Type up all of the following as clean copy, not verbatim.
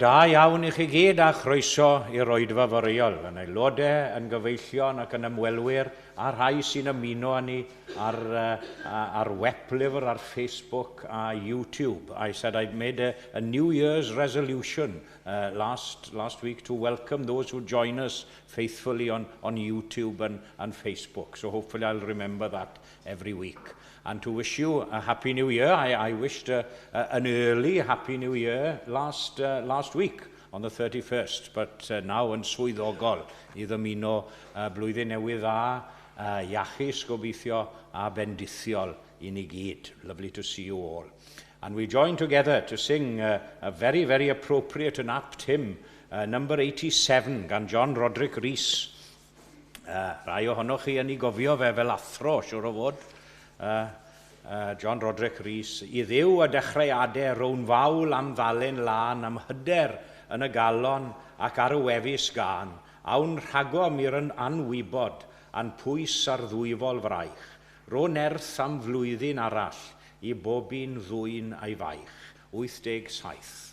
da iawn I chi gyd a chroeso i'r oedfa foriol, yn aelodau, yn gyfeillion ac yn ymwelwyr, a rhai sy'n ymuno â ni ar weblyfr, ar Facebook a YouTube. I said I'd made a New Year's resolution last week to welcome those who join us faithfully on YouTube and Facebook. So hopefully I'll remember that every week. And to wish you a Happy New Year. I wished an early Happy New Year last week on the 31st, but now yn swyddogol I ddymuno blwyddyn newydd a iachus gobeithio a bendithiol I ni gyd. Lovely to see you all. And we join together to sing a very, very appropriate and apt hymn, number 87, gan John Roderick Rees. Rai ohonoch chi yn ei gofio fe fel athro, siwr o fod. John Roderick Rees, I ddiw a dechreuadau rown fawl am ddalen lan am hyder yn y galon ac ar y wefus gan, awn rhagom i'r anwybod a'n pwys ar ddwyfol fraich, ro nerth am flwyddyn arall I bob un ddwyn a'i faich. 87.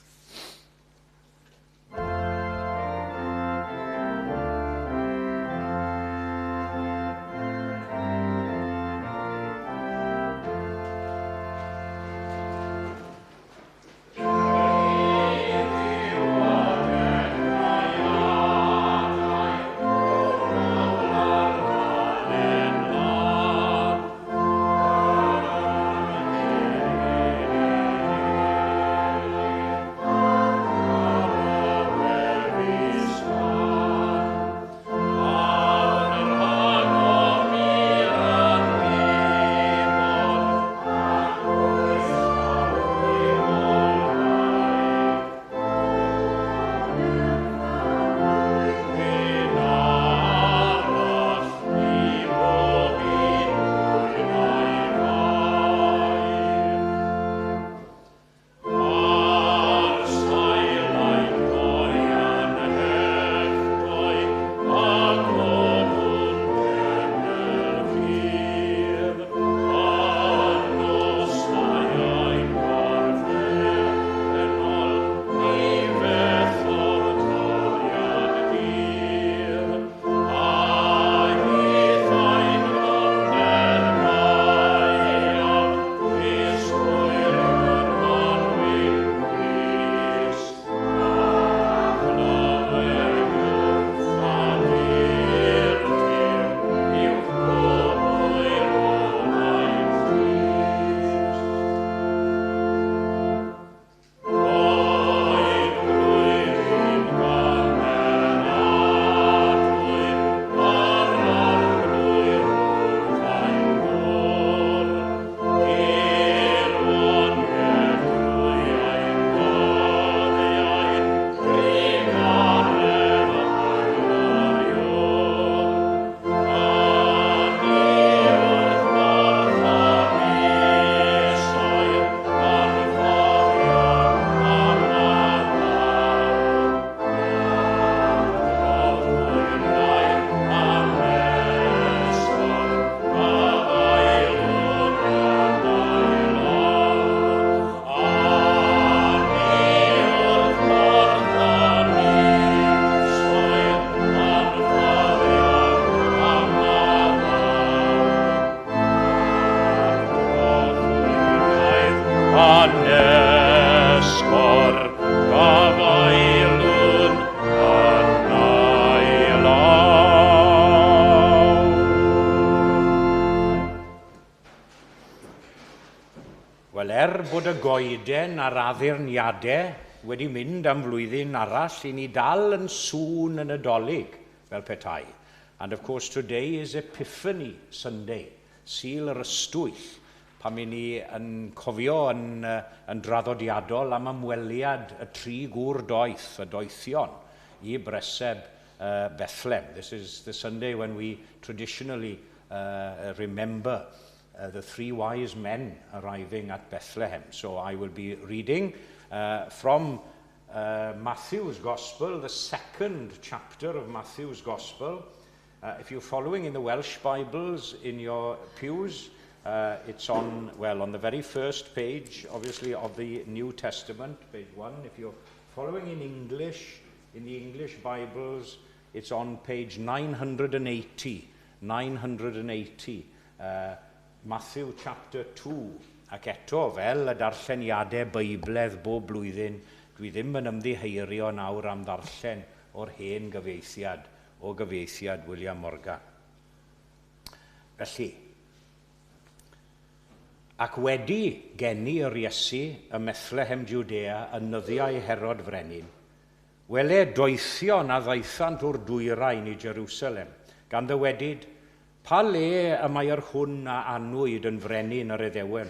Bod y goeden a'r addurniadau wedi mynd am flwyddyn arall I ni dal yn sŵn yn y dolyg fel petai. And of course today is Epiphany Sunday, Sul yr Ystwyth, pan I ni yn cofio yn draddodiadol am ymweliad y tri gŵr doeth, y doethion, I breseb Bethlehem. This is the Sunday when we traditionally remember the three wise men arriving at Bethlehem. So I will be reading from Matthew's Gospel, the second chapter of Matthew's Gospel. If you're following in the Welsh Bibles in your pews, it's on the very first page, obviously, of the New Testament, page 1, if you're following in English, in the English Bibles, it's on page 980. 980. Matthew chapter 2. Ac eto, fel y darlleniadau Beibledd bob blwyddyn, dwi ddim yn ymddiheurio nawr am ddarllen o'r hen gyfeithiad, o gyfeithiad William Morgan. Felly, ac wedi geni yr Iesu ym Methlehem Judea yn nyddiau Herod Frenin, wele doethion a ddaethant o'r dwyrain i Jerusalem, gan ddywedid, pa le y mae'r hwn a anwyd yn frenin yr Iddewon.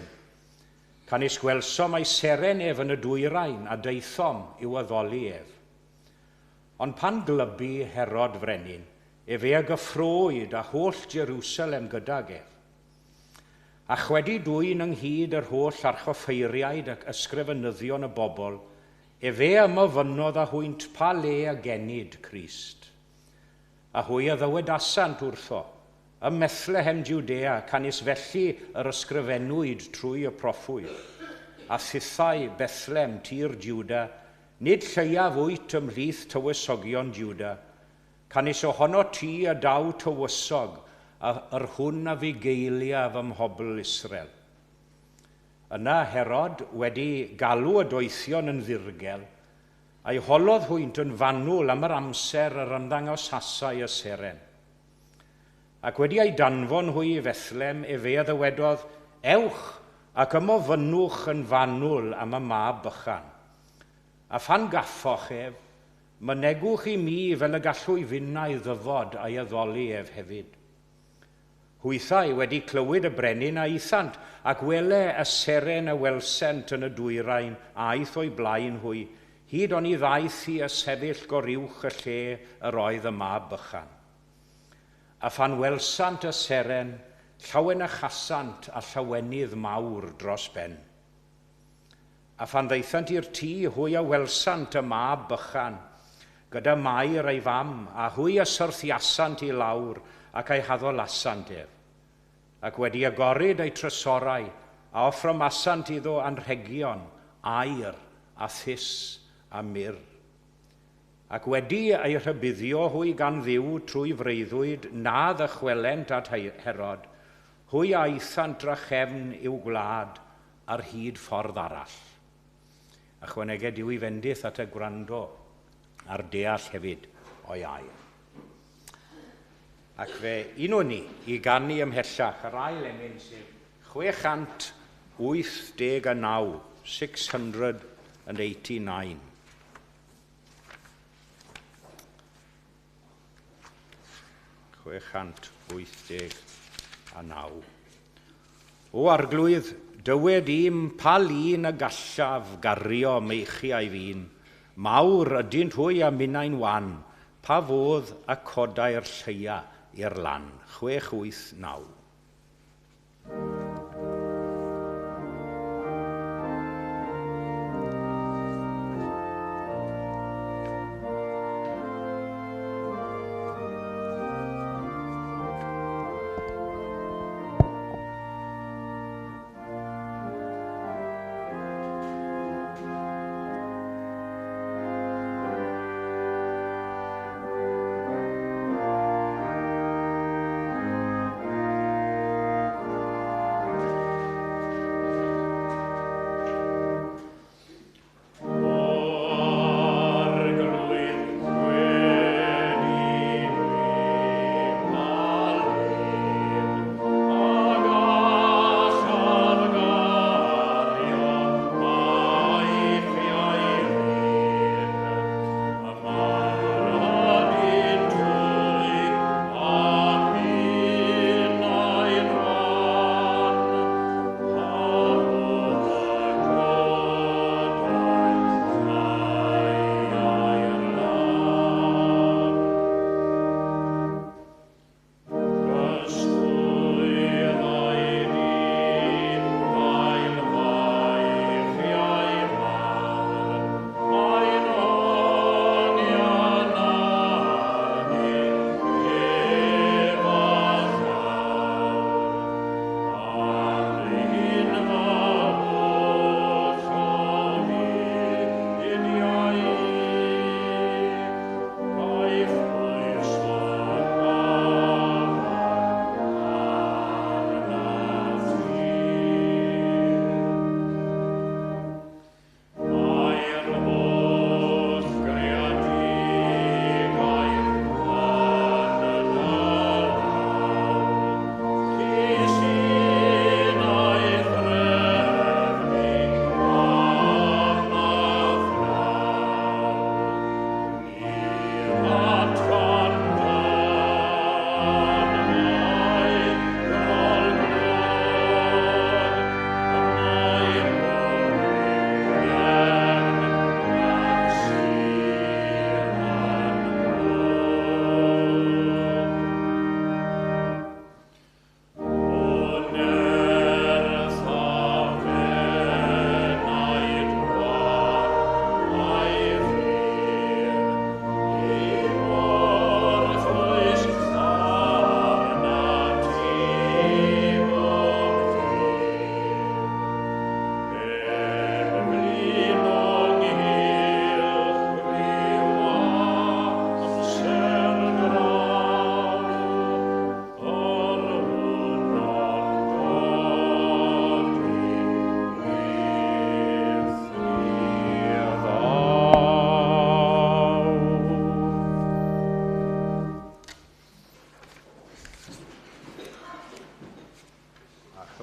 Canis gwelsom ei seren ef yn y dwyrain a deithom i'w addoli ef. Ond pan glybu Herod Frenin, ef e a gyffrwyd a holl Jerusalem gydag ef. Ac wedi dwy'n ynghyd yr holl archoffeiriaid ac ysgrifenyddion y bobl, ef e ymofynodd a hwynt pa le a genid Crist. A hwy a ddywedasant wrtho, ym Methlehem Judea, canis felly yr ysgrifennwyd trwy y proffwyd, a thithau Bethlem tir Juda, nid lleiaf wyt ymhlith tywysogion Juda, canis ohono ti a daw tywysog, yr hwn a fi geiliaf ym mhobl Israel. Yna Herod wedi galw y doethion yn ddirgel, a'i holodd hwynt yn fanwl am yr amser yr ymddangosasau y seren. Ac wedi ei danfon hwy i Bethlem, efe a ddywedodd, ewch ac ymofynnwch yn fanwl am y mab bychan. A phan gaffoch ef, mynegwch i mi fel y gallwy finnau ddyfod a'i addoli ef hefyd. Hwythau wedi clywed y brenin a eithant, ac wele y seren y welsent yn y dwyrain aeth o'i blaen hwy, hyd ond i ddaeth hi y sefyll goriwch y lle yr oedd y mab bychan. A phan welsant y seren, llawen y chasant a llawenydd mawr dros ben. A phan ddeithant i'r tŷ, hwy a welsant y mab bychan, gyda mair ei fam, a hwy a syrthiasant i lawr ac ei haddolasant ef. Ac wedi agorid ei trysorau, a offromasant iddo anrhegion, air, a thys, a myr. Ac wedi ei rhybuddio hwy gan ddiw trwy freuddwyd na ddychwelent at Herod, hwy a eithant drachefn i'w gwlad ar hyd ffordd arall. Ychwanegau diw i fendith at y gwrando ar deall hefyd o'i air. Ac fe un o ni i gannu ymhellach yr ail emyn sef 689, 689. O arglwydd, dywed i'm pa lun y gallaf gario meichi a'i fi'n, mawr ydynt hwy a minnau'n wan, pa fodd a codau'r lleia i'r lan. 689.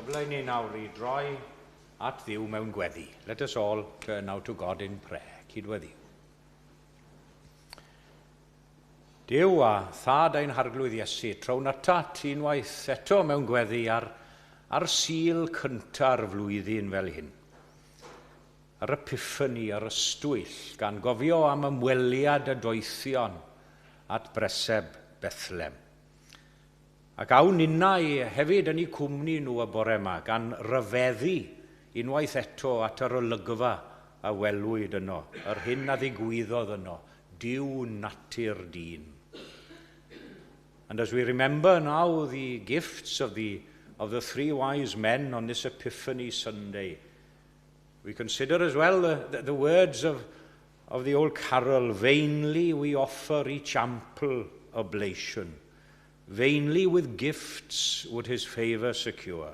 Cyfle i ni nawr I droi at Dduw mewn gweddi. Let us all turn now to God in prayer. Cydweddiw. Duw a thad ein harglwydd Iesu, trawn ata ti unwaith eto mewn gweddi ar sil cynta'r flwyddyn fel hyn. Ar Epiphany, ar ystwyll, gan gofio am ymweliad y doethion at breseb Bethlem. Ac awn innau hefyd yn eu cwmni nhw y bore yma, gan ryfeddu unwaith eto at yr olygfa a welwyd yno, yr hyn a ddigwyddodd yno, Duw natur dyn. And as we remember now the gifts of the three wise men on this Epiphany Sunday, we consider as well the words of the old carol, vainly we offer each ample oblation. Vainly with gifts would his favour secure.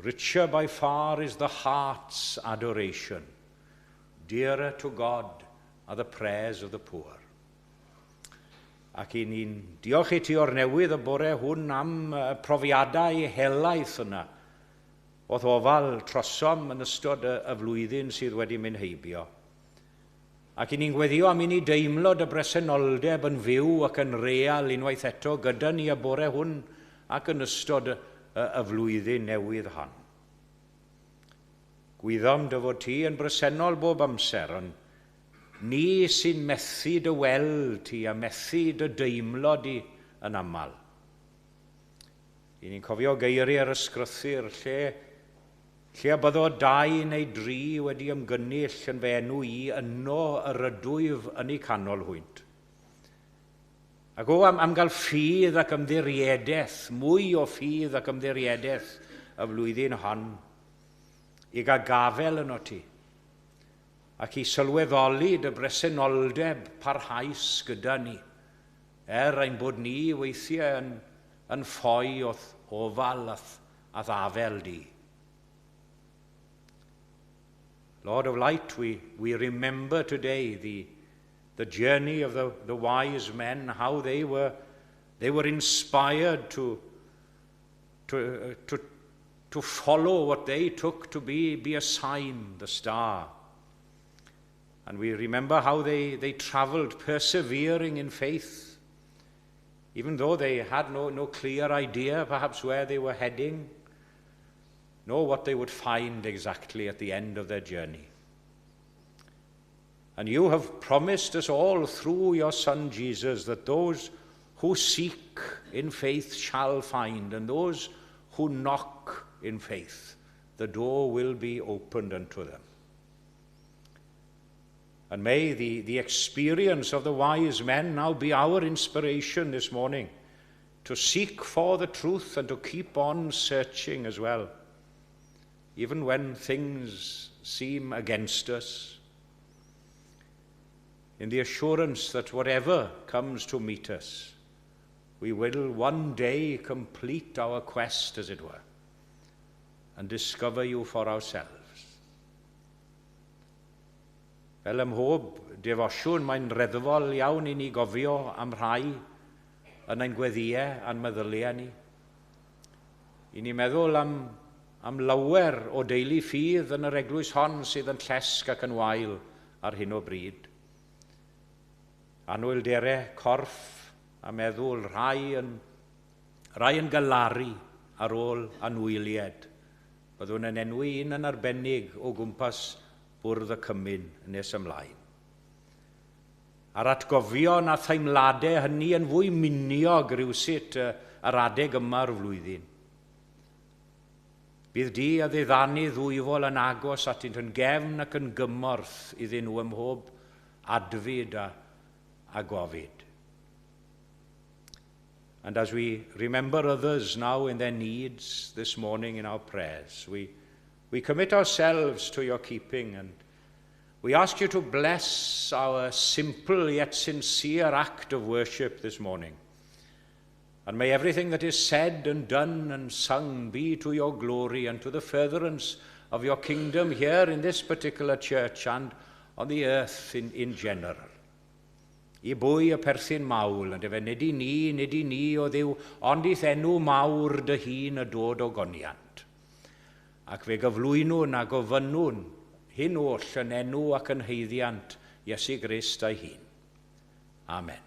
Richer by far is the heart's adoration. Dearer to God are the prayers of the poor. Ac I ni'n diolch I ti o'r newydd y bore hwn am profiadau helaeth yna, oedd ofal trosom yn ystod y flwyddyn sydd wedi mynd heibio. Ac I ni'n gweddio am I ni deimlod y bresenoldeb yn fyw ac yn real unwaith eto gyda ni y bore hwn ac yn ystod y flwyddyn newydd hon. Gwyddom dy fod ti yn bresennol bob amser, ond ni sy'n methu dy weld ti a methu dy deimlod I yn aml. I ni'n cofio geiriau'r ysgrythyr lle a byddo 2 neu 3 wedi ymgynnull yn fe enw I yno yr ydwyf yn ei canol hwynt. Ac am gael ffydd ac ymddiriedeth, mwy o ffydd ac ymddiriedeth y flwyddyn hon, I gael gafel yno ti, ac I sylweddoli dy bresenoldeb parhaus gyda ni, ein bod ni weithiau yn ffoi o ofal a ddafel di. Lord of light, we remember today the journey of the wise men, how they were inspired to follow what they took to be a sign, the star. And we remember how they traveled, persevering in faith, even though they had no clear idea perhaps where they were heading, nor what they would find exactly at the end of their journey. And you have promised us all through your Son Jesus that those who seek in faith shall find, and those who knock in faith, the door will be opened unto them. And may the experience of the wise men now be our inspiration this morning to seek for the truth and to keep on searching as well, even when things seem against us, in the assurance that whatever comes to meet us, we will one day complete our quest, as it were, and discover you for ourselves. Fel ym mhob defosiwn, mae'n reddfol iawn I ni gofio am rhai yn ein gweddiau a'n meddyliau ni. I ni meddwl am lawer o deulu ffydd yn yr eglwys hon sydd yn llesg ac yn wael ar hyn o bryd. Anwylderau corff a meddwl rhai yn galaru ar ôl anwyliad. Byddwn yn enwi un yn arbennig o gwmpas bwrdd y cymyn nes ymlaen. A'r atgofio na theimladau hynny yn fwy miniog rywsut yr adeg yma'r flwyddyn. Bydd di a ddiddanu ddwyfol yn agos at yn gefn ac yn gymorth iddyn nhw ym mhob adfyd a gofid. And as we remember others now in their needs this morning in our prayers, we commit ourselves to your keeping, and we ask you to bless our simple yet sincere act of worship this morning. And may everything that is said and done and sung be to your glory and to the furtherance of your kingdom here in this particular church and on the earth in general. I bwy y perthyn mawl, and efe nid I ni o ddiw, ond i'th enw mawr dy hun y dod o goniant. ac fe gyflwynwn a gofynnwn hyn oll yn enw ac yn heiddiant Iesu Grist a'i hun. Amen.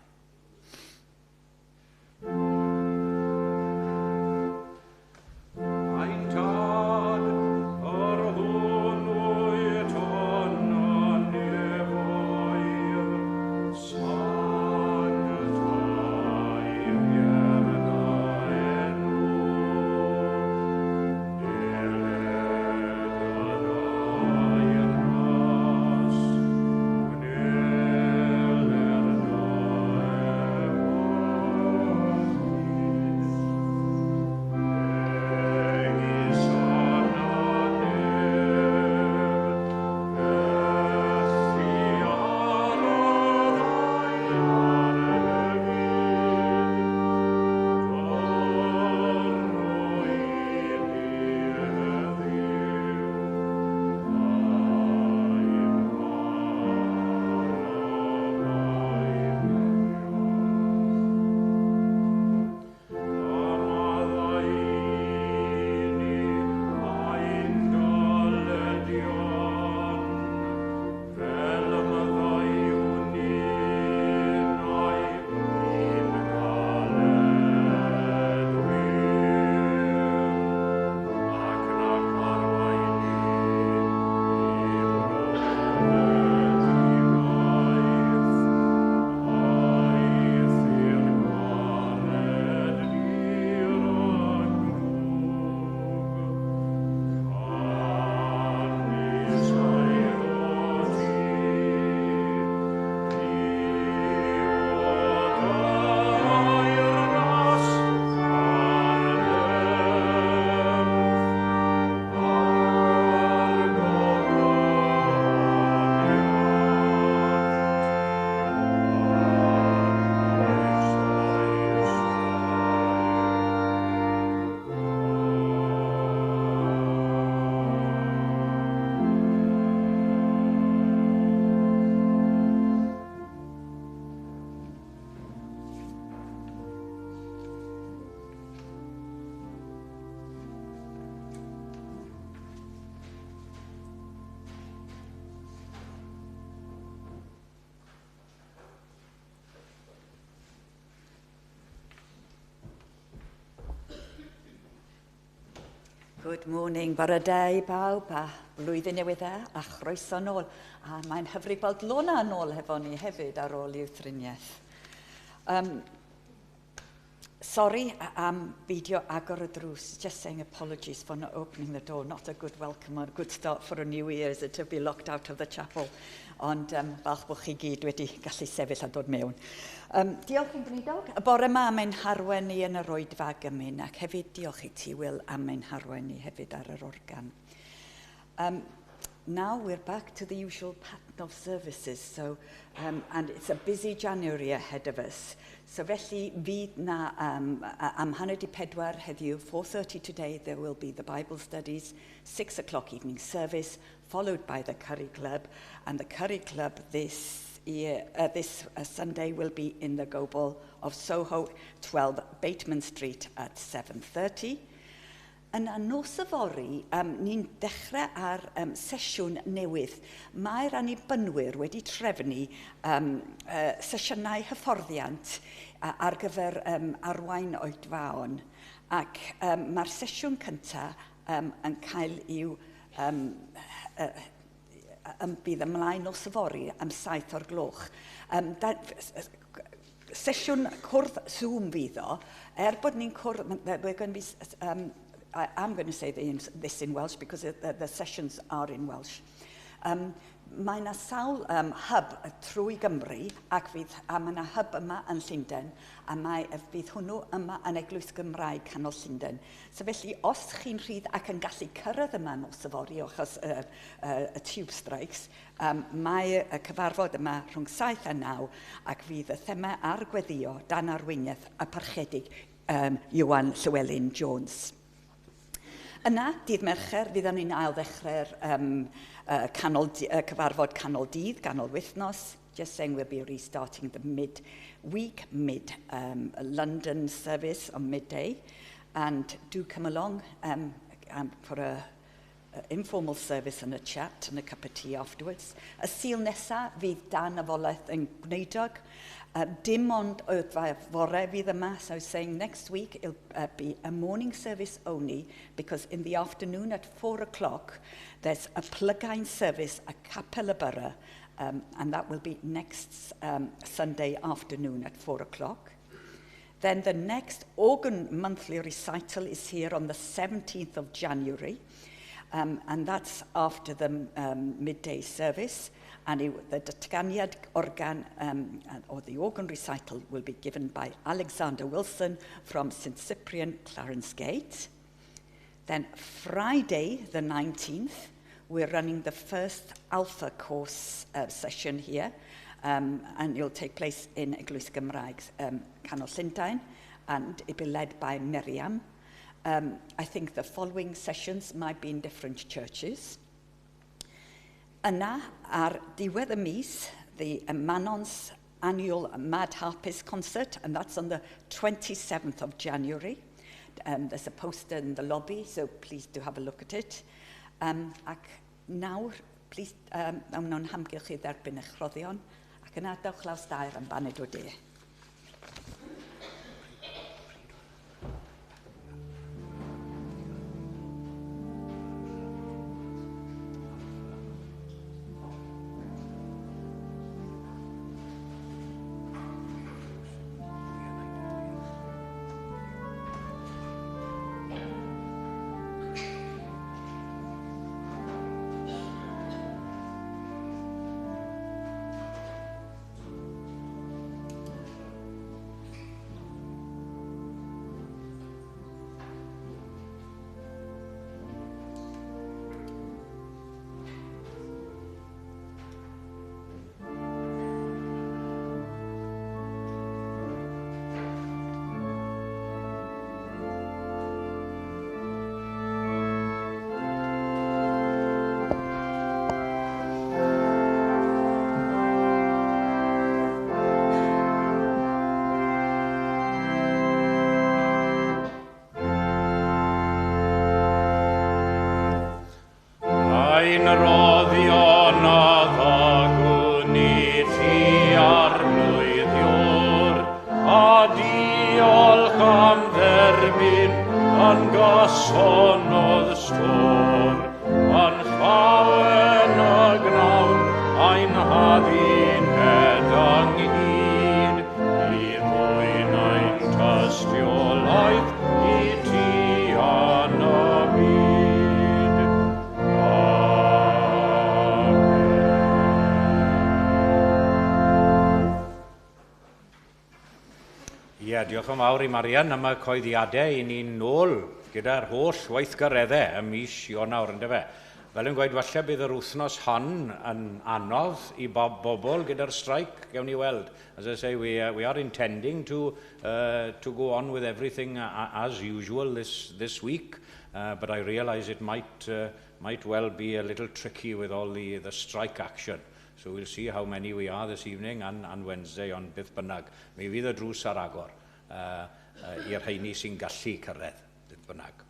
Good morning, bore da i bawb, a blwyddyn newydd a chroeso nôl. A mae'n hyfryd gweld Lona nôl hefo ni hefyd ar ôl i'w thriniaeth. Sorry am beidio agor y drws, just saying apologies for not opening the door. Not a good welcome or a good start for a new year, is it, to be locked out of the chapel. Ond falch bod chi gyd wedi gallu sefyll a dod mewn. Diolch yn gwnidog. Y bore yma am ein harwen ni yn yr oedfa gymyn, ac hefyd diolch i ti, Will, am ein harwen ni hefyd ar yr organ. Now we're back to the usual pattern of services, so, and it's a busy January ahead of us. So felly fydd na am hanner di pedwar heddiw, 4:30 today, there will be the Bible studies, 6 o'clock evening service, followed by the Curry Club. And the Curry Club this Sunday will be in the Gobel of Soho, 12 Bateman Street at 7:30. Yn nos yfory, ni'n dechrau ar sesiwn newydd. Mae'r annibynwyr wedi trefnu sesiynau hyfforddiant ar gyfer arwain oedfaon. Ac mae'r sesiwn cyntaf yn cael i'w bydd ymlaen nos yfory am 7 o'r gloch. Sesiwn cwrdd Zoom fydd o, bod ni'n cwrdd, we're going to be... I'm going to say this in Welsh because the sessions are in Welsh. Mae yna sawl hub trwy Gymru ac mae yna hub yma yn Llundain a fydd hwnnw yma yn Eglwys Gymraeg Canol Llundain. So felly, os chi'n rhydd ac yn gallu cyrraedd yma nos yfory achos y tube strikes, mae y cyfarfod yma rhwng 7 a 9 ac fydd y thema ar gweddio dan arweiniaeth a parchedig Iwan Llywelyn Jones. Yna, dydd Mercher, fydd ni'n ail ddechrau'r cyfarfod canol dydd, ganol wythnos. Just saying we'll be restarting the mid-week, London service on midday. And do come along for informal service and a chat and a cup of tea afterwards. Y Sul nesa fydd Dan Afolaeth yn gwneudog. Dim ond o fore fydd yma, so I was saying next week it'll be a morning service only, because in the afternoon at 4 o'clock there's a Plygain service at Capel y Borough, and that will be next Sunday afternoon at 4 o'clock. Then the next organ monthly recital is here on the 17th of January, and that's after the midday service. And the datganiad organ, or the organ recital, will be given by Alexander Wilson from St Cyprian, Clarence Gate. Then Friday, the 19th, we're running the first Alpha course session here, and it'll take place in Eglwys Gymraeg, Canol Llundain, and it'll be led by Miriam. I think the following sessions might be in different churches. Yna, ar diwedd y mis, the Manon's annual Mad Harpist concert, and that's on the 27th of January. There's a poster in the lobby, so please do have a look at it. Ac nawr, please, awn nhw'n hamgylch i dderbyn eich rhoddion, ac yna dewch laws dair am baned o de. Diolch yn fawr i Marian am y coeddiadau i ni'n nôl gyda'r holl weithgareddau ym mis Ionawr, ynddo fe. Fel yn gweud, falle bydd yr wythnos hon yn anodd i bobl gyda'r streic, gewn ni weld. As I say, we are intending to go on with everything as usual this week, but I realise it might well be a little tricky with all the strike action. So we'll see how many we are this evening and Wednesday on byth bynnag. Mi fydd y drws ar agor i'r rheini sy'n gallu cyrraedd, byth bynnag.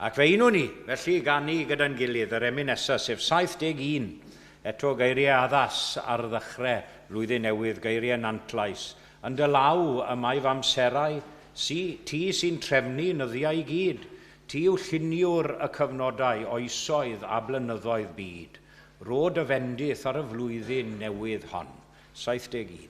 Ac fe unwn ni, felly gan ni gyda'n gilydd, yr emyn nesaf, sef 71, eto geiriau addas ar ddechrau flwyddyn newydd, geiriau nantlais. Yn dy law y maif amserau, ti sy'n trefnu nyddiau i gyd. Ti yw lluniwr y cyfnodau, oesoedd a blynyddoedd byd. Rod y fendith ar y flwyddyn newydd hon. 71.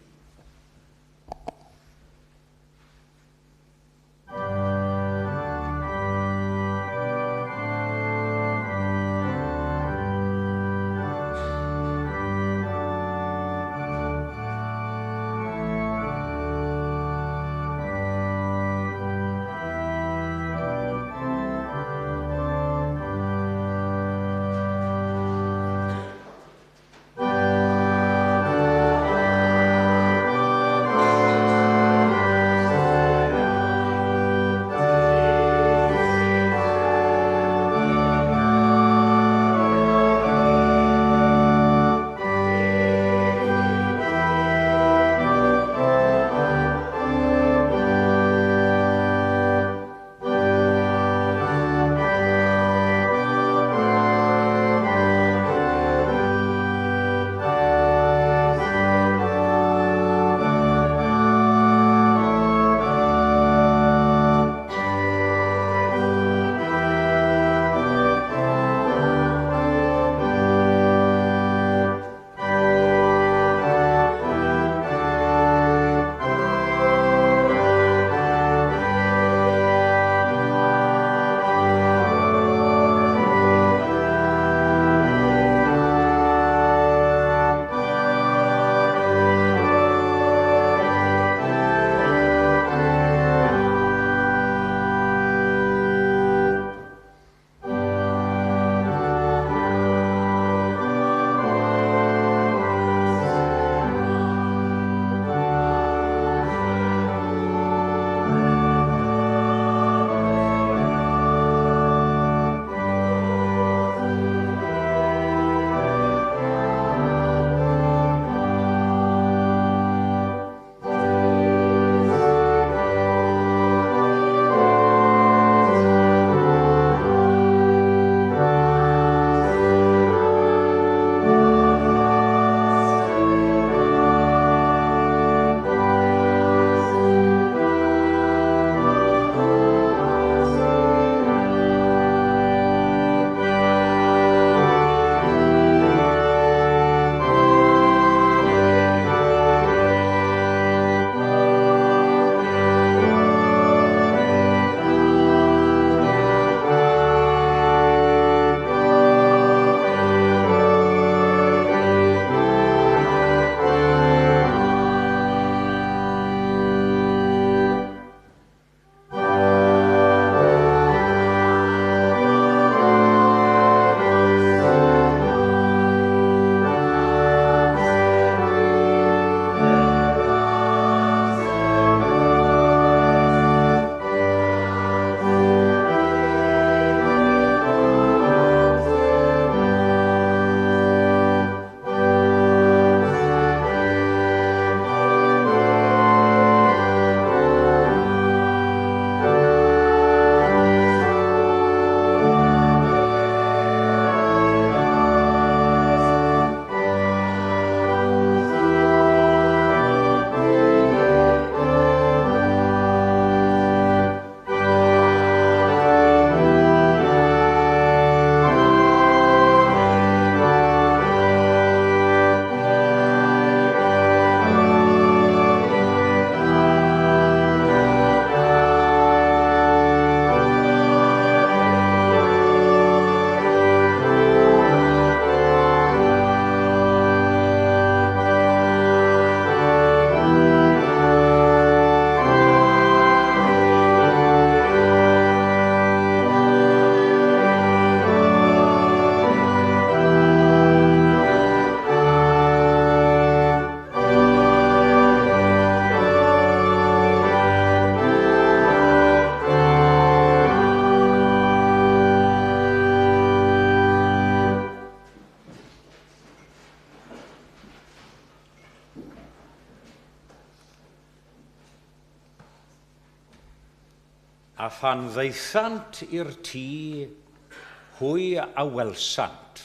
A phan ddeithant i'r tŷ hwy a welsant.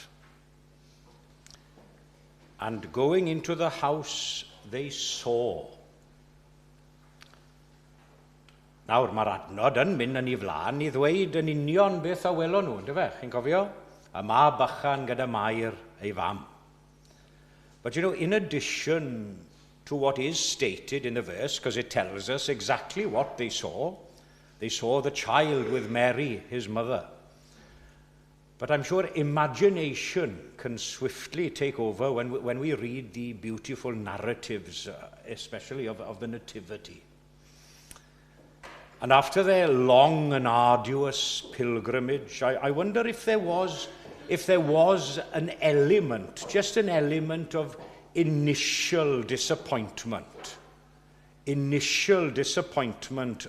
And going into the house, they saw. Nawr, mae'r adnod yn mynd yn ei flaen i ddweud yn union beth a welon nhw, ynddo fe? Chi'n cofio? Y mab bychan gyda Mair ei fam. But you know, in addition to what is stated in the verse, because it tells us exactly what they saw the child with Mary, his mother. But I'm sure imagination can swiftly take over when we read the beautiful narratives, especially of the Nativity. And after their long and arduous pilgrimage, I wonder if there was an element, just an element of initial disappointment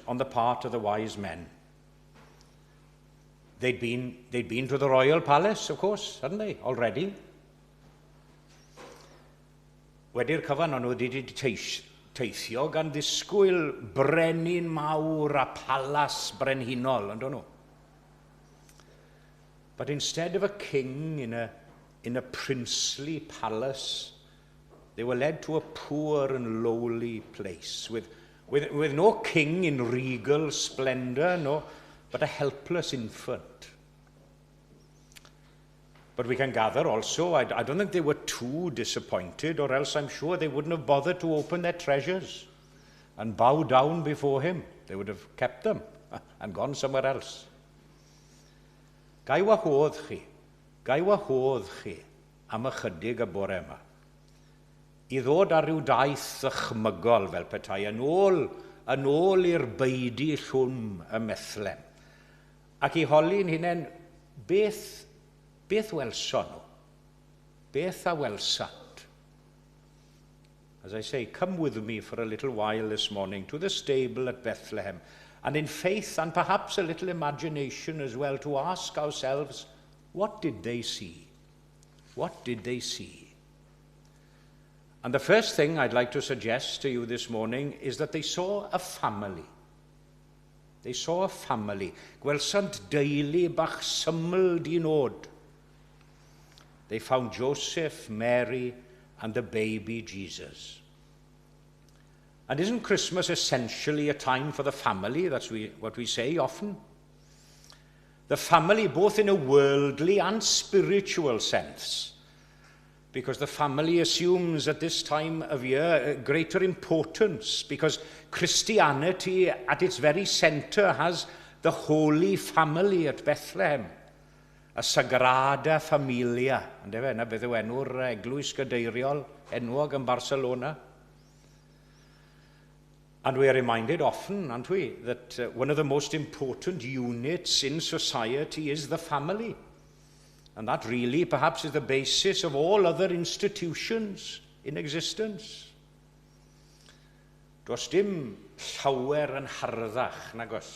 on the part of the wise men. They'd been to the royal palace, of course, hadn't they, already? Wedi'r cyfan o'n nhw wedi teithio gan ddisgwyl brenin mawr a palas brenhinol, ynddo nhw? But instead of a king in a princely palace, they were led to a poor and lowly place with no king in regal splendor, no, but a helpless infant. But we can gather also, I don't think they were too disappointed, or else I'm sure they wouldn't have bothered to open their treasures and bow down before him. They would have kept them and gone somewhere else. Gai wahodd chi am ychydig y bore yma, i ddod ar ryw daith ddychmygol fel petai, yn ôl i'r beidi llwm y methlem, ac I holi'n hunain beth welson nhw? Beth a welsant? As I say, come with me for a little while this morning to the stable at Bethlehem, and in faith and perhaps a little imagination as well, to ask ourselves, what did they see? What did they see? And the first thing I'd like to suggest to you this morning is that they saw a family. They saw a family. Gwelsant deulu bach syml dinod. They found Joseph, Mary, and the baby Jesus. And isn't Christmas essentially a time for the family? That's what we say often. The family, both in a worldly and spiritual sense. Because the family assumes at this time of year greater importance, because Christianity at its very center has the Holy Family at Bethlehem, a Sagrada Familia. And yna beth yw enw'r Eglwys gadeiriol enwog yn Barcelona. And we are reminded often, aren't we, that one of the most important units in society is the family. And that really perhaps is the basis of all other institutions in existence. Does dim llawer yn harddach, nag oes,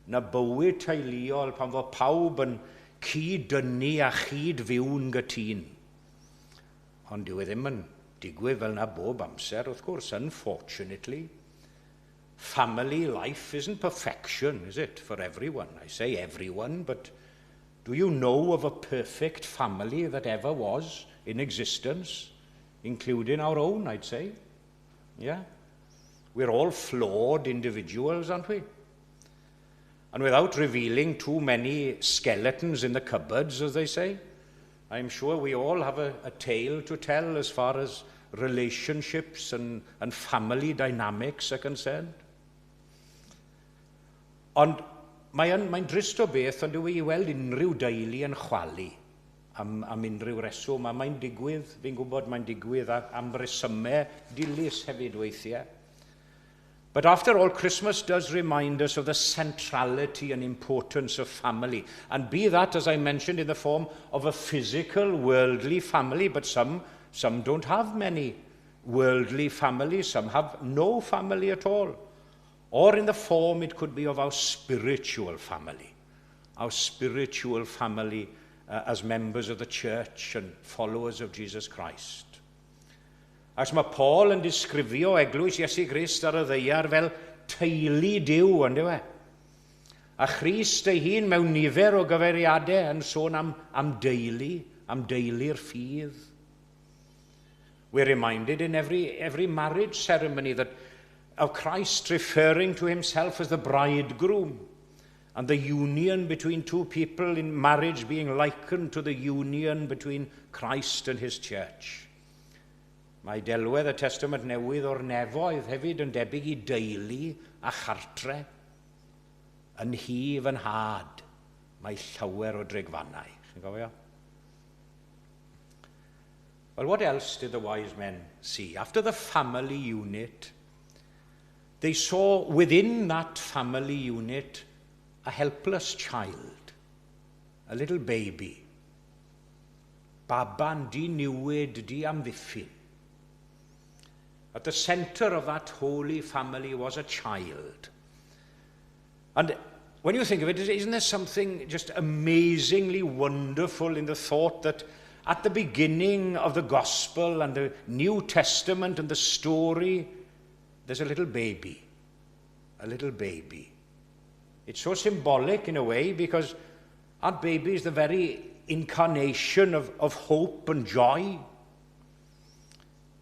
na bywyd teuluol pan fod pawb yn cyd-dynnu a cyd-fyw'n gytun. Ond dyw e ddim yn digwydd fel na bob amser, wrth gwrs, unfortunately. Family life isn't perfection, is it, for everyone? I say everyone, but do you know of a perfect family that ever was in existence, including our own, I'd say? Yeah? We're all flawed individuals, aren't we? And without revealing too many skeletons in the cupboards, as they say, I'm sure we all have a tale to tell as far as relationships and family dynamics are concerned. Ond mae'n drist o beth, ond dwi I weld unrhyw deulu yn chwalu am unrhyw reswm, a mae'n digwydd, fi'n gwybod mae'n digwydd am resymau dilys hefyd weithiau. But after all, Christmas does remind us of the centrality and importance of family, and be that, as I mentioned, in the form of a physical, worldly family, but some don't have many worldly families, some have no family at all. Or in the form, it could be of our spiritual family as members of the church and followers of Jesus Christ. As mae Paul yn disgrifio Eglwys Iesu Grist ar y ddaear fel teulu Duw, ynddo fe? A Christ ei hun mewn nifer o gyfeiriadau yn sôn am deulu'r ffydd. We're reminded in every marriage ceremony of Christ referring to himself as the bridegroom, and the union between two people in marriage being likened to the union between Christ and his church. Mae delwedd y Testament Newydd o'r nefoedd hefyd yn debyg I deulu a chartre. Yn hif yn had, mae llawer o drigfannau. Chi'n gofio? Well, what else did the wise men see? After the family unit, they saw within that family unit a helpless child, a little baby. Baban di niwyd di amddiffyn. At the center of that holy family was a child. And when you think of it, isn't there something just amazingly wonderful in the thought that at the beginning of the Gospel and the New Testament and the story, there's a little baby. A little baby. It's so symbolic in a way because our baby is the very incarnation of hope and joy.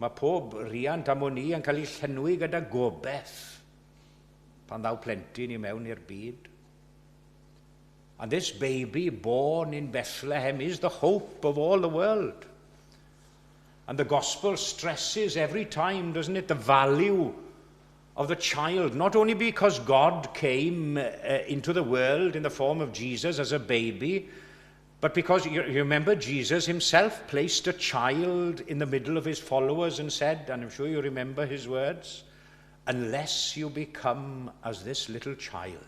Mae pob riant am o'n i yn cael ei llenwi gyda gobeith pan ddaw plentyn I mewn i'r byd. And this baby born in Bethlehem is the hope of all the world. And the gospel stresses every time, doesn't it, the value of the child, not only because God came into the world in the form of Jesus as a baby, but because you remember Jesus himself placed a child in the middle of his followers and said, and I'm sure you remember his words, unless you become as this little child,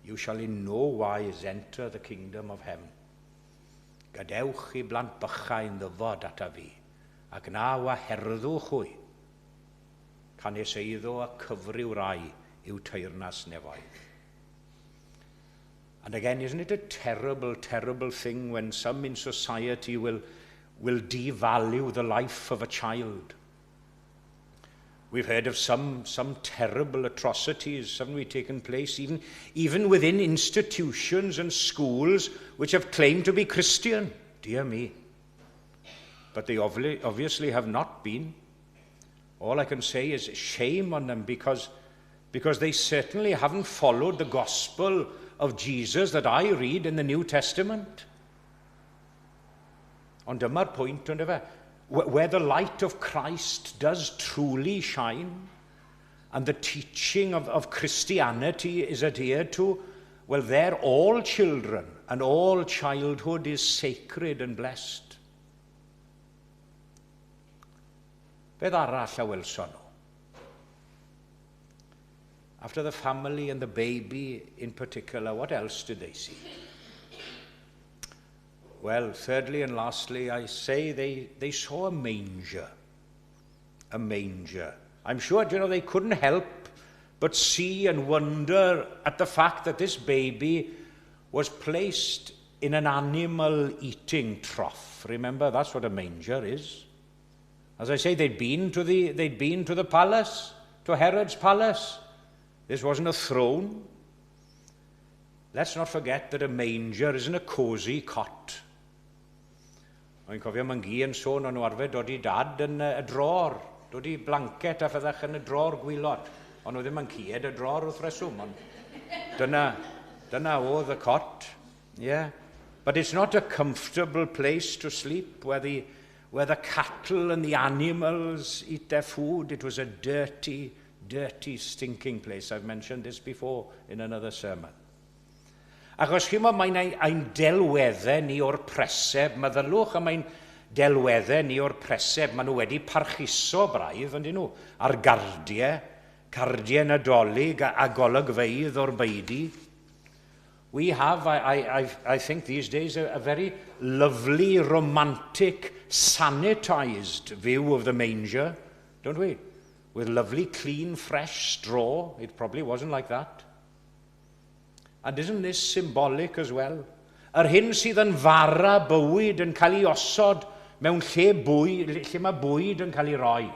you shall in no wise enter the kingdom of heaven. Gadewch I blant bychain ddyfod ata fi, ac na wa herddwch hwy, canes eiddo a cyfryw rai yw teyrnas nefoedd. And again, isn't it a terrible, terrible thing when some in society will devalue the life of a child? We've heard of some terrible atrocities, haven't we, taken place, even within institutions and schools which have claimed to be Christian. Dear me. But they obviously have not been. All I can say is shame on them because they certainly haven't followed the gospel of Jesus that I read in the New Testament. Ond dyma'r pwynt, ond efe, where the light of Christ does truly shine and the teaching of Christianity is adhered to, well, there all children and all childhood is sacred and blessed. Beth arall a welson nhw? After the family and the baby in particular, what else did they see? Well, thirdly and lastly, I say they saw a manger. A manger. I'm sure, they couldn't help but see and wonder at the fact that this baby was placed in an animal-eating trough. Remember, that's what a manger is. As I say, they'd been to the palace, to Herod's palace. This wasn't a throne. Let's not forget that a manger isn't a cosy cot. O'n cofio ma'n gi yn sôn o'n arfer dod I dad yn y dror, dod I blanket a fyddach yn y dror gwylod. Ond nhw ddim yn cied y dror wrth reswm. Dyna oedd y cot. Yeah. But it's not a comfortable place to sleep where the cattle and the animals eat their food. It was a dirty, stinking place. I've mentioned this before in another sermon. Achos chi'n mae'n ein delweddau ni o'r preseb, meddylwch am ein delweddau ni o'r preseb, maen nhw wedi parchuso braidd, ond nhw, ar cardiau nadolig a golygfeidd o'r beidi. We have, I think these days, a very lovely, romantic, sanitized view of the manger, don't we? With lovely, clean, fresh straw. It probably wasn't like that. And isn't this symbolic as well? Yr hyn sydd yn fara bywyd yn cael ei osod mewn lle mae bwyd yn cael ei roi.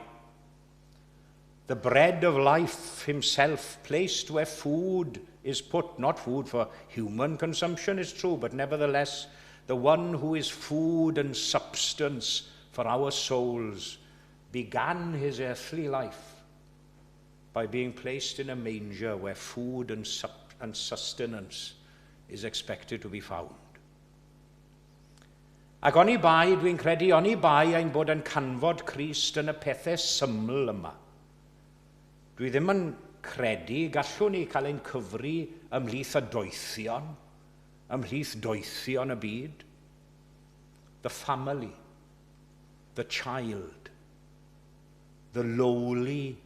the bread of life himself, placed where food is put, not food for human consumption, it's true, but nevertheless, the one who is food and substance for our souls, began his earthly life by being placed in a manger where food and sustenance is expected to be found. Ac oni bai, dwi'n credu, oni bai ein bod yn canfod Crist yn y pethau syml yma. Dwi ddim yn credu gallwn ni cael ein cyfri ymhlith y doethion, ymhlith doethion y byd. The family, the child, the lowly,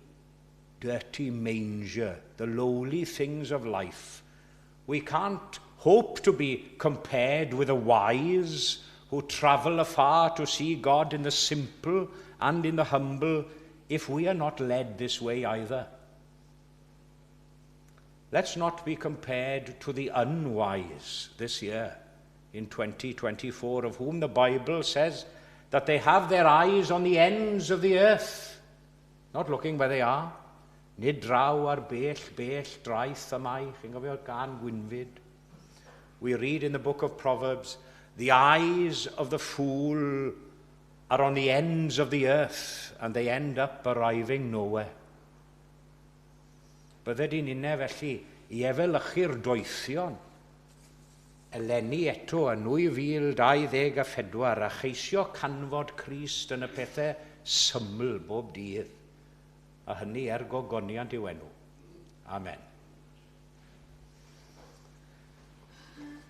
dirty manger, the lowly things of life. We can't hope to be compared with the wise who travel afar to see God in the simple and in the humble if we are not led this way either. Let's not be compared to the unwise this year in 2024, of whom the Bible says that they have their eyes on the ends of the earth, not looking where they are. Nid draw ar bell draeth amai. Chi'n gofio gan Gwynfyd? We read in the book of Proverbs, the eyes of the fool are on the ends of the earth, and they end up arriving nowhere. Bydde di'n unne felly i efelychu'r doethion, eleni eto yn 2024 a cheisio canfod Crist yn y pethau syml bob dydd, a hynny gogoniant i'w enw. Amen.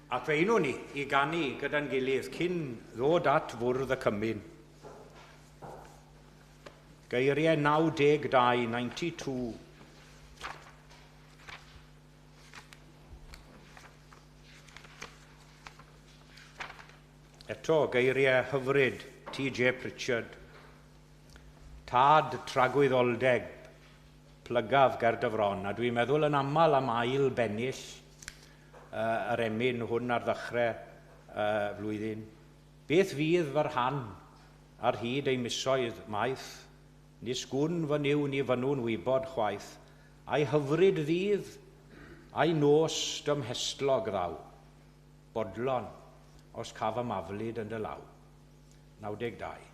Ac fe unwn ni i ganu gyda'n gilydd cyn ddod at fwrdd y cymyn. Geiriau 92, 92. Eto, geiriau hyfryd, T.J. Pritchard. Tad tragwyddoldeg, plygaf Gardyfron, a dwi'n meddwl yn aml am ail bennill yr emyn hwn ar ddechrau flwyddyn. Beth fydd fy rhan ar hyd ei misoedd maith? Nis gwn fy niw ni fynw'n wybod chwaith. A'i hyfryd ddydd, a'i nos dymhestlog ddaw. Bodlon, os caf y maflyd yn dy law. 92.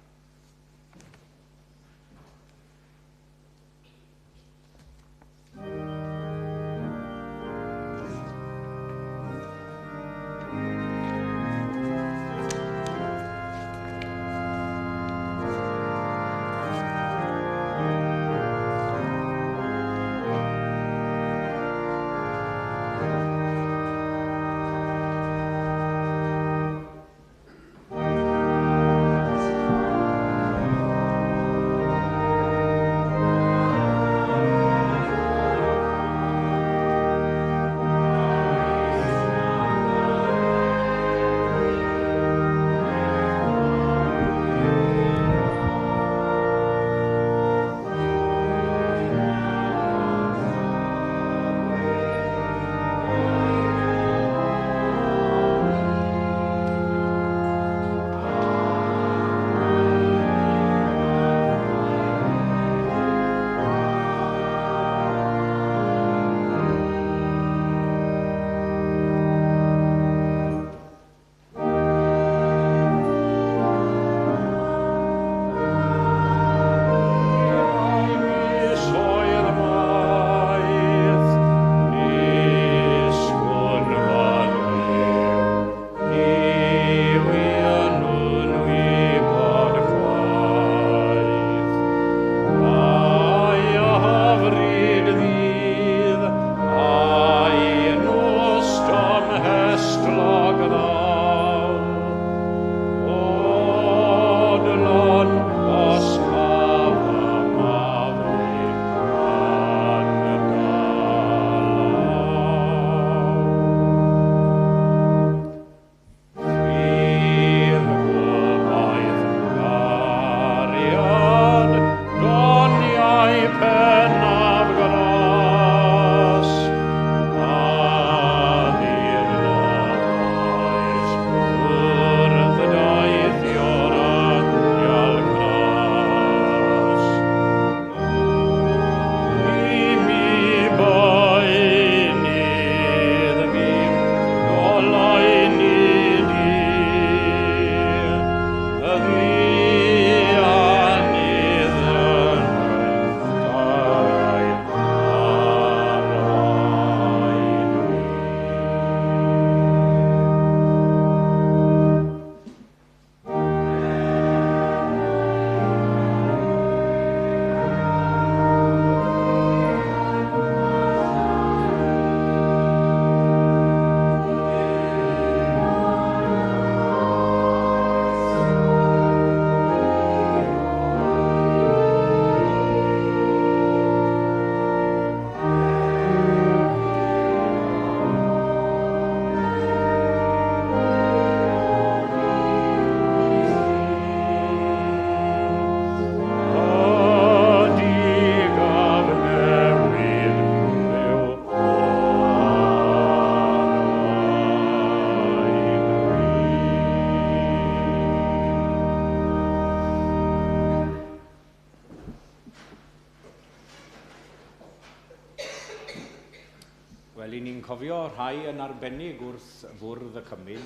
cofio rhai yn arbennig wrth fwrdd y Cymru,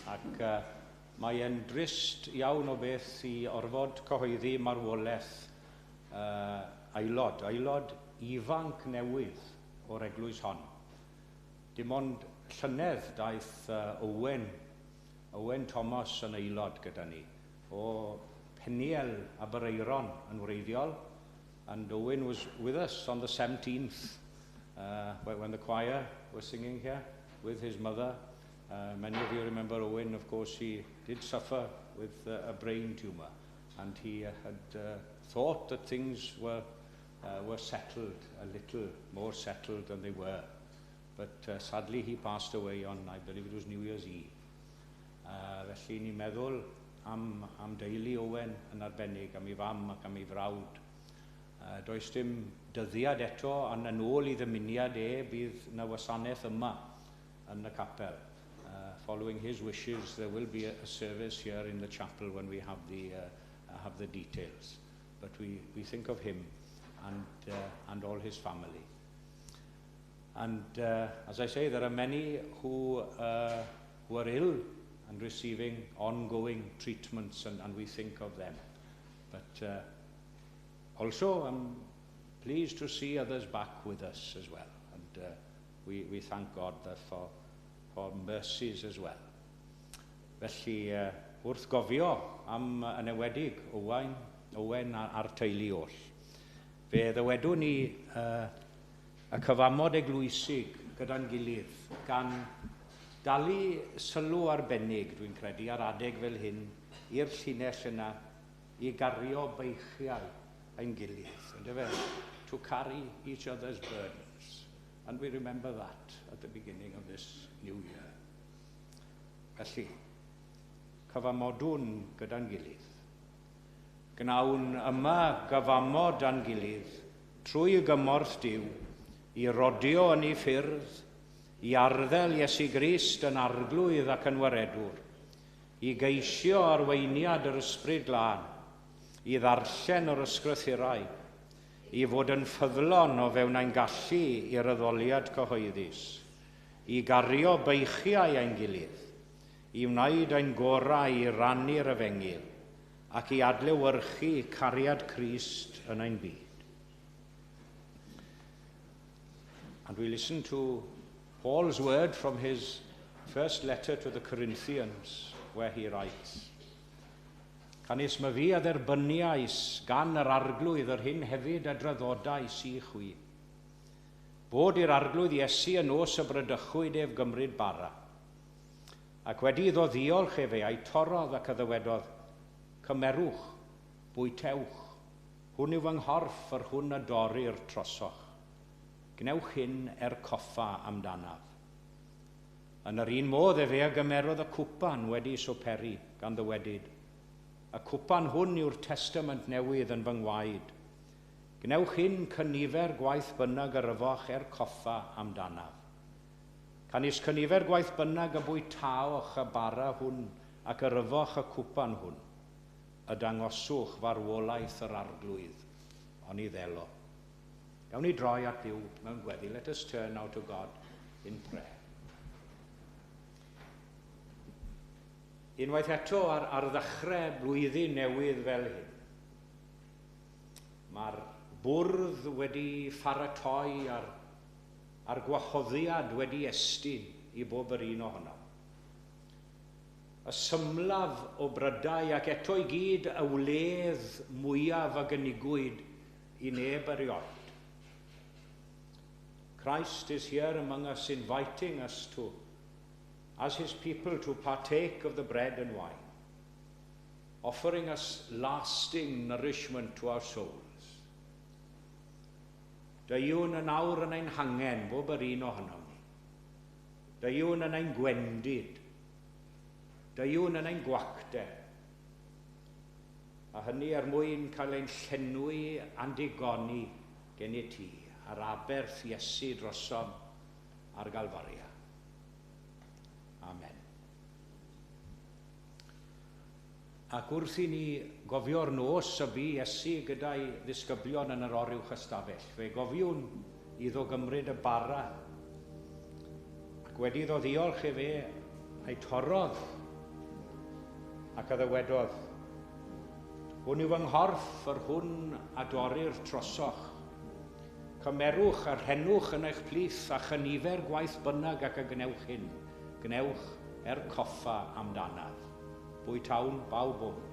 ac mae e'n drist iawn o beth i orfod cyhoeddi marwolaeth aelod ifanc newydd o'r eglwys hon. Dim ond llynedd daeth Owen Thomas yn aelod gyda ni, o Peniel Abereiron yn wreiddiol, and Owen was with us on the 17th when the choir was singing here with his mother. Many of you remember Owen. Of course, he did suffer with a brain tumor, and he had thought that things were settled, a little more settled than they were. But sadly, he passed away on, I believe it was New Year's Eve. Felly ni'n meddwl am deulu Owen yn arbennig, am ei fam ac am ei frawd. Does dim dyddiad eto, ond yn ôl I ddymuniad bydd na wasanaeth yma yn y capel. Following his wishes, there will be a service here in the chapel when we have the details. But we think of him and all his family. And as I say, there are many who are ill and receiving ongoing treatments, and we think of them. But also, I'm pleased to see others back with us as well. And we thank God for mercies as well. Felly, wrth gofio am yn ewedig Owen a'r teulu oll. Fe ddywedwn ni y cyfamod eglwysig gyda'n gilydd gan dalu sylw arbennig, dwi'n credu, ar adeg fel hyn i'r llinell yna I gario beichiau ein gilydd. To carry each other's burdens. And we remember that at the beginning of this new year. Felly, cyfamodwn gyda'n gilydd. Gnawn yma gyfamod a'n gilydd trwy gymorth Duw I rodio yn ei ffyrdd, I arddel Iesu Grist yn arglwydd ac yn waredwr, I geisio arweiniad yr ysbryd glân, I ddarllen yr ysgrythurau, I fod yn ffyddlon o fewn ein gallu i'r addoliad cyhoeddus, I gario beichiau ein gilydd, I wneud ein gorau I rannu'r efengil, ac I adlewyrchu cariad Crist yn ein byd. And we listen to Paul's word from his first letter to the Corinthians, where he writes, Canis ma fi a dderbyniais gan yr arglwydd yr hyn hefyd a draddodais I chwi. Bod i'r arglwydd Iesu yn os y brydychwyd ef gymryd bara. Ac wedi iddo ddiolch efe a'i torodd ac yddywedodd, Cymerwch, bwytewch, hwn yw fy nghorff yr hwn a dorri'r trosoch. Gnewch hyn coffa amdanaf. Yn yr un modd efe a gymerodd y cwpan wedi soperi gan ddywedyd. Y cwpan hwn yw'r testament newydd yn fy ngwaed. Gnewch hyn cynifer gwaith bynnag yr yfoch coffa amdanaf. Canis cynifer gwaith bynnag y bwytaoch y bara hwn ac yr yfoch y cwpan hwn. Y dangoswch farwolaeth yr arglwydd, ond I ddelo. Gawn ni droi at Duw mewn gweddi. Let us turn now to God in prayer. Unwaith eto ar ddechrau blwyddyn newydd fel hyn, mae'r bwrdd wedi pharatoi a'r gwahoddiad wedi estyn I bob yr un ohono. Y symlaf o brydau ac eto I gyd y wledd mwyaf a gynigwyd I neb erioed. Christ is here among us, inviting us to, as his people, to partake of the bread and wine, offering us lasting nourishment to our souls. Daiwn yn awr yn ein hangen, bob yr un ohonom ni. Daiwn yn ein gwendid. Daiwn yn ein gwacte. A hynny mwyn cael ein llenwi a'n digoni gen I ti. Ar aberth Iesu drosom ar Galfaria. Amen. Ac wrth I ni gofio'r nos y bu Iesu gyda'i ddisgyblion yn yr oriwch ystafell, fe gofiwn iddo gymryd y bara Ac wedi ddod ddiolch i fe a'i torodd ac a ddywedodd, hwn yw yng nghorff yr hwn a dorri'r trosoch. Cymerwch a rhenwch yn eich plith a chynifer gwaith bynnag ac a gnewch hyn. Gnewch coffa amdanaf. Bwyd tawn bawb hwn.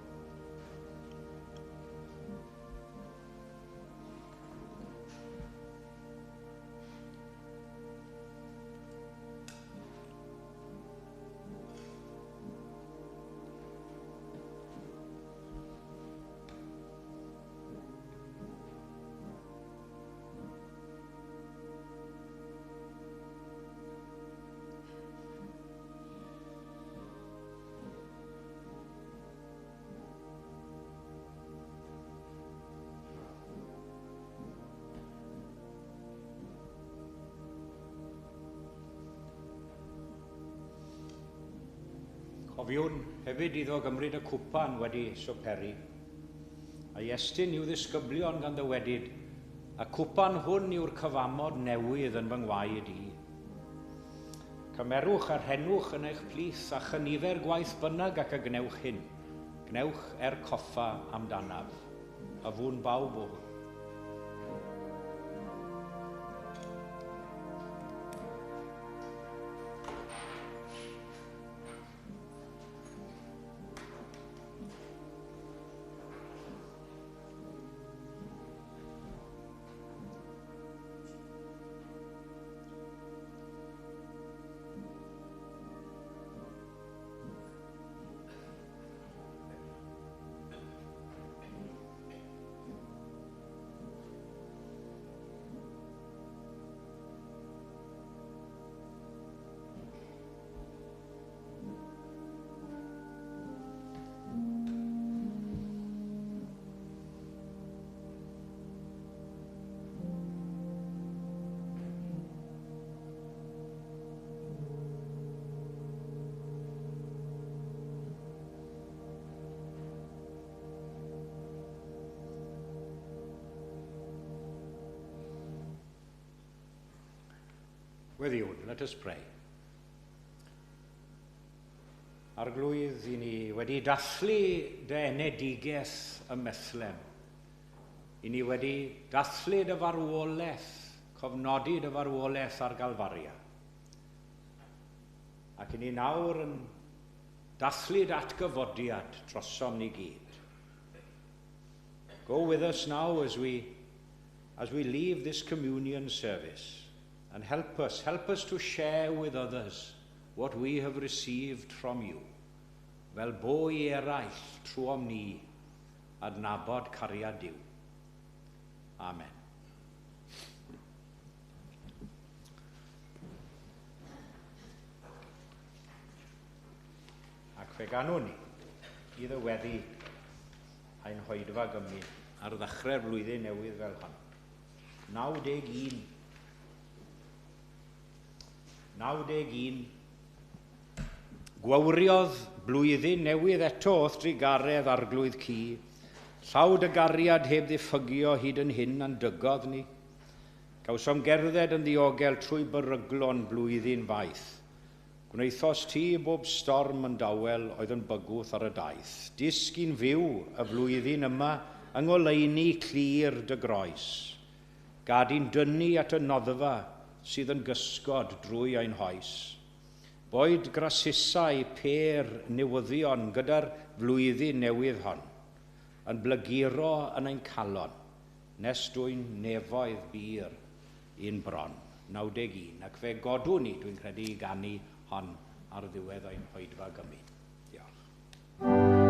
Cofiwn hefyd iddo gymryd y cwpan wedi swperi, a Iestyn i'w ddisgyblion gan ddywedyd, a cwpan hwn yw'r cyfamod newydd yn fy ngwaed i. Cymerwch a rhenwch yn eich plith a chynifer gwaith bynnag ac a gnewch hyn. Gnewch coffa amdanaf, a fwn bawb o hwn. Weddiwn, let us pray. Arglwydd i ni wedi dathlu dy enedigeth y methlem. I ni wedi dathlu dy farwolaeth, cofnodi dy farwolaeth ar Galfaria. Ac i ni nawr yn dathlu datgyfodiad drosom ni gyd. Go with us now as we leave this communion service. And help us to share with others what we have received from you. Fel bo i eraill trwom ni adnabod cariad Duw. Amen. Ac fe ganwn ni i ddyweddu ein hoedfa gymryd ar ddechrau'r blwyddyn newydd fel hon. 91. Gwawriodd blwyddyn newydd eto wrth drigaredd arglwydd ci, llawd y gariad heb ddiffygio hyd yn hyn a'n dygodd ni. Gawsom gerdded yn ddiogel trwy beryglon blwyddyn faith. Gwneithos ti bob storm yn dawel oedd yn bygwth ar y daith. Disgyn fyw y flwyddyn yma yng ngoleuni clir dy groes. Gad i'n dynnu at y noddfa sydd yn gysgod drwy ein hoes. Boed grasusau per newyddion gyda'r flwyddyn newydd hon, yn blyguro yn ein calon, nes dwy'n nefoedd bir un bron. 91. Ac fe godw ni, dwi'n credu, i ganu hon ar ddiwedd ein hoedfa gymryd. Diolch.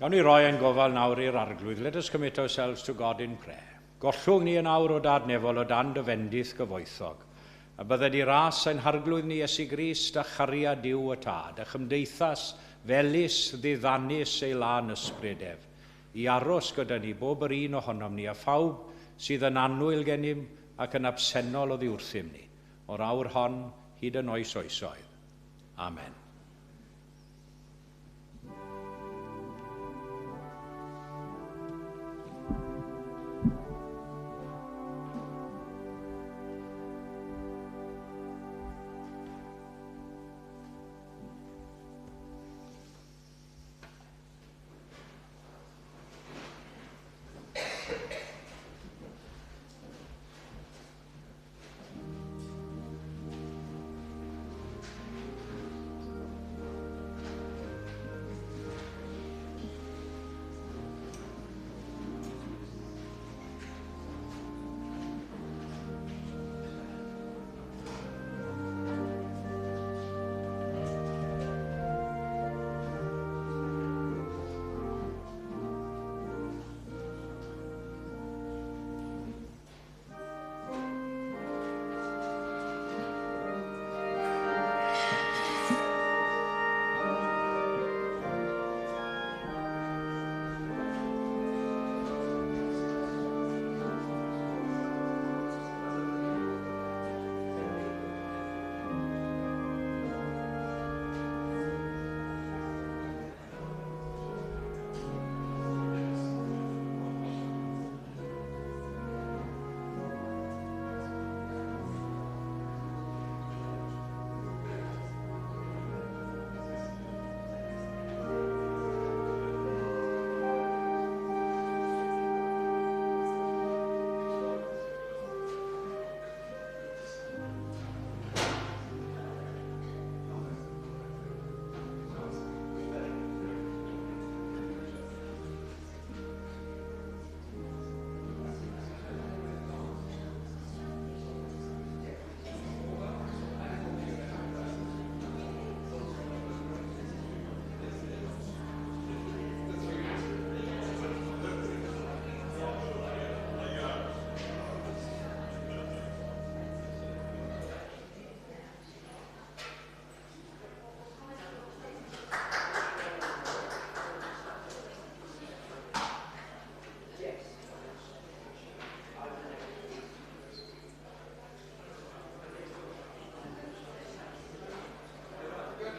Gawn ni roi ein gofal nawr i'r arglwydd. Let us commit ourselves to God in prayer. Gollwng ni yn awr o dadnefol o dan dyfendith gyfoethog. A bydde di ras ein harglwydd ni Iesu Grist a chariad Duw y Tad, a chymdeithas felys ddiddannus ei lan ysbrydef, i aros gyda ni bob yr un ohonom ni a phawb sydd yn annwyl gennym ac yn absennol o ddiwrthym ni, o'r awr hon hyd yn oes oesoedd. Amen.